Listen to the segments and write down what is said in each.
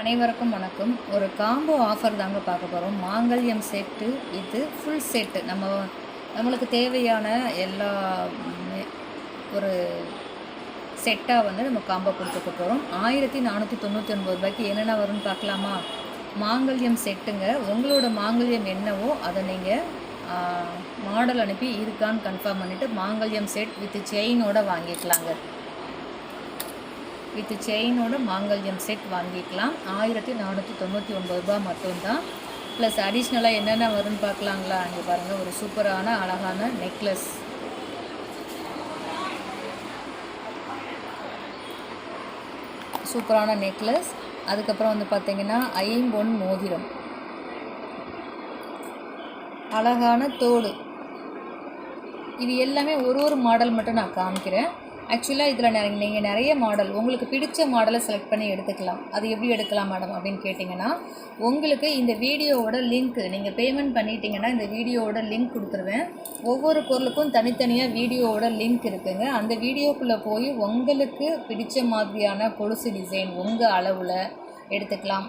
அனைவருக்கும் வணக்கம். ஒரு காம்போ ஆஃபர் தாங்க பார்க்க போகிறோம். மாங்கல்யம் செட்டு இது ஃபுல் செட்டு. நம்மளுக்கு தேவையான எல்லா ஒரு செட்டாக நம்ம காம்போ கொடுத்துக்க போகிறோம். 1499 என்னென்ன வரும்னு பார்க்கலாமா? மாங்கல்யம் செட்டுங்க. உங்களோட மாங்கல்யம் என்னவோ அதை நீங்கள் மாடல் அனுப்பி இருக்கான்னு கன்ஃபார்ம் பண்ணிவிட்டு மாங்கல்யம் செட் வித் செயினோட வாங்கிக்கலாங்க. வித் செயினோட மாங்கல்யம் செட் வாங்கிக்கலாம். 1499 மட்டும்தான். ப்ளஸ் அடிஷ்னலாக என்னென்ன வரும்னு பார்க்கலாங்களா? இங்கே பாருங்கள், ஒரு சூப்பரான அழகான நெக்லஸ், அதுக்கப்புறம் பார்த்திங்கன்னா ஐம்பொன் மோதிரம், அழகான தோடு. இது எல்லாமே ஒரு மாடல் மட்டும் நான் காமிக்கிறேன். ஆக்சுவலாக இதில் நீங்கள் நிறைய மாடல், உங்களுக்கு பிடிச்ச மாடலை செலக்ட் பண்ணி எடுத்துக்கலாம். அது எப்படி எடுக்கலாம் மேடம் அப்படின்னு கேட்டிங்கன்னா, உங்களுக்கு இந்த வீடியோவோட லிங்க் நீங்கள் பேமெண்ட் பண்ணிட்டீங்கன்னா இந்த வீடியோவோட லிங்க் கொடுத்துருவேன். ஒவ்வொரு பொருளுக்கும் தனித்தனியாக வீடியோவோட லிங்க் இருக்குங்க. அந்த வீடியோக்குள்ளே போய் உங்களுக்கு பிடிச்ச மாதிரியான கொலுசு டிசைன் உங்கள் அளவில் எடுத்துக்கலாம்.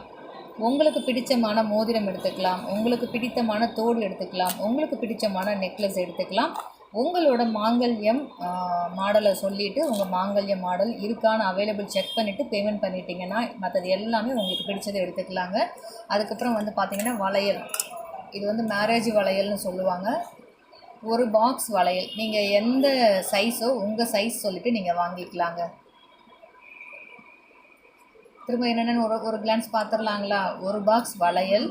உங்களுக்கு பிடிச்சமான மோதிரம் எடுத்துக்கலாம், உங்களுக்கு பிடித்தமான தோடு எடுத்துக்கலாம், உங்களுக்கு பிடிச்சமான நெக்லஸ் எடுத்துக்கலாம். உங்களோட மாங்கல்யம் மாடலை சொல்லிவிட்டு உங்கள் மாங்கல்யம் மாடல் இருக்கான்னு அவைலபிள் செக் பண்ணிவிட்டு பேமெண்ட் பண்ணிட்டீங்கன்னா மற்றது எல்லாமே உங்களுக்கு பிடிச்சதை எடுத்துக்கலாங்க. அதுக்கப்புறம் பார்த்திங்கன்னா வளையல், இது மேரேஜ் வளையல்னு சொல்லுவாங்க. ஒரு பாக்ஸ் வளையல் நீங்கள் எந்த சைஸோ உங்கள் சைஸ் சொல்லிவிட்டு நீங்கள் வாங்கிக்கலாங்க. திரும்ப என்னென்னு ஒரு கிளான்ஸ் பார்த்துடலாங்களா? ஒரு பாக்ஸ் வளையல்,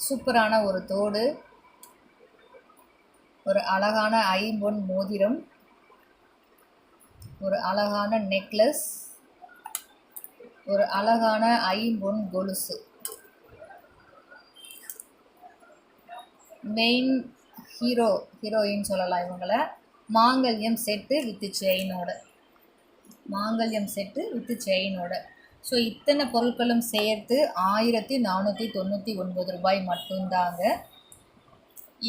சூப்பரான ஒரு தோடு, ஒரு அழகான ஐம்பொன் மோதிரம், ஒரு அழகான நெக்லஸ், ஒரு அழகான ஐம்பொன் கொலுசு. மெயின் ஹீரோயின் சொல்லலாம் இவங்களை. மாங்கல்யம் செட்டு வித் செயினோட. ஸோ இத்தனை பொருட்களும் சேர்த்து 1499 மட்டும்தாங்க.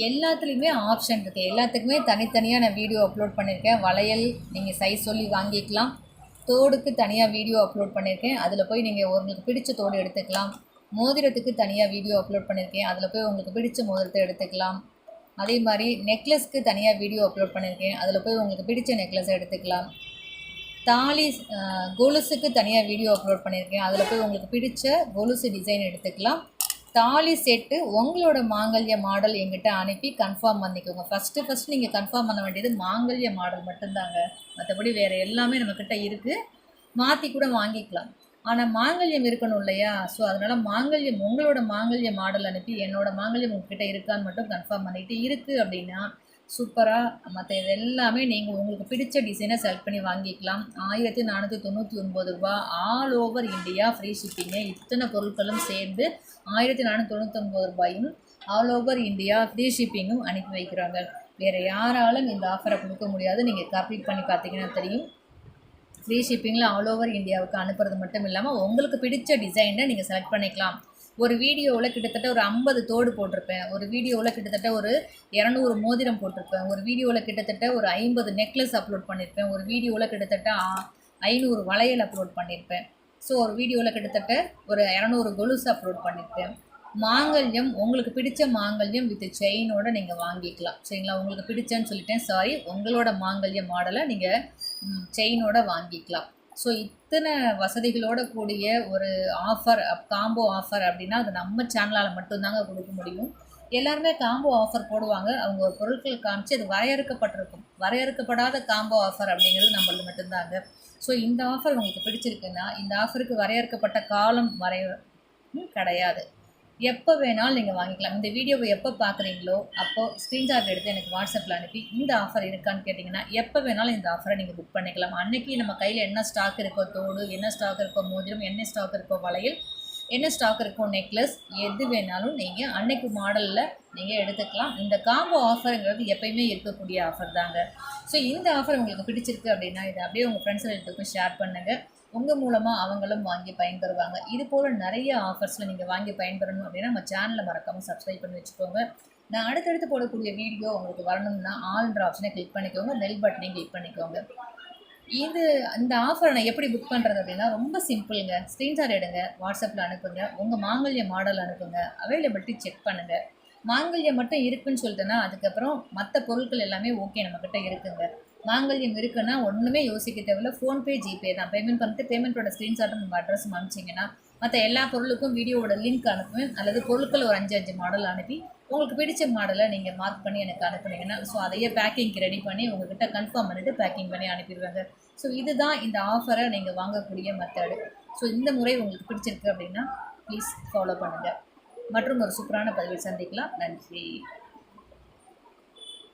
எல்லாத்துலேயுமே ஆப்ஷன் இருக்குது. எல்லாத்துக்குமே தனித்தனியாக நான் வீடியோ அப்லோட் பண்ணியிருக்கேன். வளையல் நீங்கள் சைஸ் சொல்லி வாங்கிக்கலாம். தோடுக்கு தனியாக வீடியோ அப்லோட் பண்ணியிருக்கேன். அதில் போய் நீங்கள் உங்களுக்கு பிடிச்ச தோடு எடுத்துக்கலாம். மோதிரத்துக்கு தனியாக வீடியோ அப்லோட் பண்ணியிருக்கேன். அதில் போய் உங்களுக்கு பிடிச்ச மோதிரத்தை எடுத்துக்கலாம். அதே மாதிரி நெக்லஸ்க்கு தனியாக வீடியோ அப்லோட் பண்ணியிருக்கேன். அதில் போய் உங்களுக்கு பிடிச்ச நெக்லஸை எடுத்துக்கலாம். தாலி கொலுசுக்கு தனியாக வீடியோ அப்லோட் பண்ணியிருக்கேன். அதில் போய் உங்களுக்கு பிடிச்ச கொலுசு டிசைன் எடுத்துக்கலாம். தாலி செட்டு உங்களோட மாங்கல்ய மாடல் எங்கிட்ட அனுப்பி கன்ஃபார்ம் பண்ணிக்கோங்க. ஃபஸ்ட்டு நீங்கள் கன்ஃபார்ம் பண்ண வேண்டியது மாங்கல்ய மாடல் மட்டும்தாங்க. மற்றபடி வேறு எல்லாமே நம்மக்கிட்ட இருக்குது, மாற்றி கூட வாங்கிக்கலாம். ஆனால் மாங்கல்யம் இருக்கணும் இல்லையா? ஸோ அதனால் மாங்கல்யம் உங்களோட மாங்கல்ய மாடல் அனுப்பி என்னோடய மாங்கல்யம் உங்ககிட்ட இருக்கான்னு மட்டும் கன்ஃபார்ம் பண்ணிவிட்டு இருக்குது அப்படின்னா சூப்பராக மற்ற இது எல்லாமே நீங்கள் உங்களுக்கு பிடிச்ச டிசைனை செலக்ட் பண்ணி வாங்கிக்கலாம். 1499 ஆல் ஓவர் இந்தியா ஃப்ரீ ஷிப்பிங்க. இத்தனை பொருட்களும் சேர்ந்து 1499 ஆல் ஓவர் இந்தியா ஃப்ரீ ஷிப்பிங்கும் அனுப்பி வைக்கிறாங்க. வேறு யாராலும் இந்த ஆஃபரை கொடுக்க முடியாது. நீங்கள் கம்ப்ளீட் பண்ணி பார்த்தீங்கன்னா தெரியும். ஃப்ரீ ஷிப்பிங்கில் ஆல் ஓவர் இந்தியாவுக்கு அனுப்புறது மட்டும் இல்லாமல் உங்களுக்கு பிடிச்ச டிசைனை நீங்கள் செலக்ட் பண்ணிக்கலாம். ஒரு வீடியோவில் கிட்டத்தட்ட ஒரு 50 தோடு போட்டிருப்பேன், ஒரு வீடியோவில் கிட்டத்தட்ட ஒரு 200 மோதிரம் போட்டிருப்பேன், ஒரு வீடியோவில் கிட்டத்தட்ட ஒரு 50 நெக்லஸ் அப்லோட் பண்ணியிருப்பேன், ஒரு வீடியோவில் கிட்டத்தட்ட 500 வளையல் அப்லோட் பண்ணியிருப்பேன். ஸோ ஒரு வீடியோவில் கிட்டத்தட்ட ஒரு 200 கொலுசு அப்லோட் பண்ணியிருப்பேன். மாங்கல்யம் உங்களுக்கு பிடிச்ச மாங்கல்யம் வித் செயினோட நீங்கள் வாங்கிக்கலாம். சரிங்களா? உங்களுக்கு பிடிச்சேன்னு சொல்லிட்டேன், சாரி. உங்களோட மாங்கல்ய மாடலை நீங்கள் செயினோட வாங்கிக்கலாம். ஸோ இத்தனை வசதிகளோடு கூடிய ஒரு ஆஃபர், காம்போ ஆஃபர் அப்படின்னா அது நம்ம சேனலால் மட்டும்தாங்க கொடுக்க முடியும். எல்லாருமே காம்போ ஆஃபர் போடுவாங்க, அவங்க ஒரு பொருட்கள் காமிச்சு அது வரையறுக்கப்படாத காம்போ ஆஃபர் அப்படிங்கிறது நம்மளது மட்டும்தாங்க. ஸோ இந்த ஆஃபர் உங்களுக்கு பிடிச்சிருக்குன்னா இந்த ஆஃபருக்கு வரையறுக்கப்பட்ட காலம் கிடையாது. எப்போ வேணாலும் நீங்கள் வாங்கிக்கலாம். இந்த வீடியோவை எப்போ பார்க்குறீங்களோ அப்போது ஸ்க்ரீன்ஷாட் எடுத்து எனக்கு வாட்ஸ்அப்பில் அனுப்பி இந்த ஆஃபர் இருக்கான்னு கேட்டிங்கன்னா எப்போ வேணாலும் இந்த ஆஃபரை நீங்கள் புக் பண்ணிக்கலாம். அன்றைக்கி நம்ம கையில் என்ன ஸ்டாக் இருக்கோ தோடு, என்ன ஸ்டாக் இருக்கோ மோதிரம், என்ன ஸ்டாக் இருக்கோ வளையல், என்ன ஸ்டாக் இருக்கோ நெக்லஸ், எது வேணாலும் நீங்கள் அன்னைக்கு மாடலில் நீங்கள் எடுத்துக்கலாம். இந்த காம்போ ஆஃபருங்கிறது எப்பயுமே இருக்கக்கூடிய ஆஃபர் தாங்க. ஸோ இந்த ஆஃபர் உங்களுக்கு பிடிச்சிருக்கு அப்படின்னா இதை அப்படியே உங்கள் ஃப்ரெண்ட்ஸ் எல்லாத்துக்கும் ஷேர் பண்ணுங்கள். உங்கள் மூலமாக அவங்களும் வாங்கி பயன்பெறுவாங்க. இது போல் நிறைய ஆஃபர்ஸில் நீங்கள் வாங்கி பயன்பெறணும் அப்படின்னா நம்ம சேனலை மறக்காமல் சப்ஸ்கிரைப் பண்ணி வச்சுக்கோங்க. நான் அடுத்தடுத்து போடக்கூடிய வீடியோ உங்களுக்கு வரணும்னா ஆல்ன்ற ஆப்ஷனை கிளிக் பண்ணிக்கோங்க, பெல் பட்டனையும் கிளிக் பண்ணிக்கோங்க. இது இந்த ஆஃபரை நான் எப்படி புக் பண்ணுறது அப்படின்னா ரொம்ப சிம்பிளுங்க. ஸ்க்ரீன்ஷாட் எடுங்க, வாட்ஸ்அப்பில் அனுப்புங்க, உங்கள் மாங்கல்ய மாடல் அனுப்புங்க, அவைலபிலிட்டி செக் பண்ணுங்கள். மாங்கல்யம் மட்டும் இருக்குன்னு சொல்லிட்டுன்னா அதுக்கப்புறம் மற்ற பொருட்கள் எல்லாமே ஓகே நம்மக்கிட்ட இருக்குங்க. மாங்கல்யம் இருக்குன்னா ஒன்றுமே யோசிக்க தேவையில்ல, ஃபோன்பே ஜிபே தான். பேமெண்ட் பண்ணிட்டு பேமெண்ட்டோட ஸ்க்ரீன்ஷாட்டும் உங்கள் அட்ரஸும் அனுப்பிச்சிங்கன்னா மற்ற எல்லா பொருளுக்கும் வீடியோவோட லிங்க் அனுப்புவேன், அல்லது பொருட்கள் ஒரு 5 மாடல் அனுப்பி உங்களுக்கு பிடிச்ச மாடலை நீங்கள் மார்க் பண்ணி எனக்கு அனுப்புனீங்கன்னா ஸோ அதையே பேக்கிங்க்கு ரெடி பண்ணி உங்ககிட்ட கன்ஃபார்ம் பண்ணிவிட்டு பேக்கிங் பண்ணி அனுப்பிடுவாங்க. ஸோ இதுதான் இந்த ஆஃபரை நீங்கள் வாங்கக்கூடிய மெத்தடு. ஸோ இந்த முறை உங்களுக்கு பிடிச்சிருக்கு அப்படின்னா ப்ளீஸ் ஃபாலோ பண்ணுங்கள். மற்றும் ஒரு சூப்பரான பதிவில் சந்திக்கலாம். நன்றி.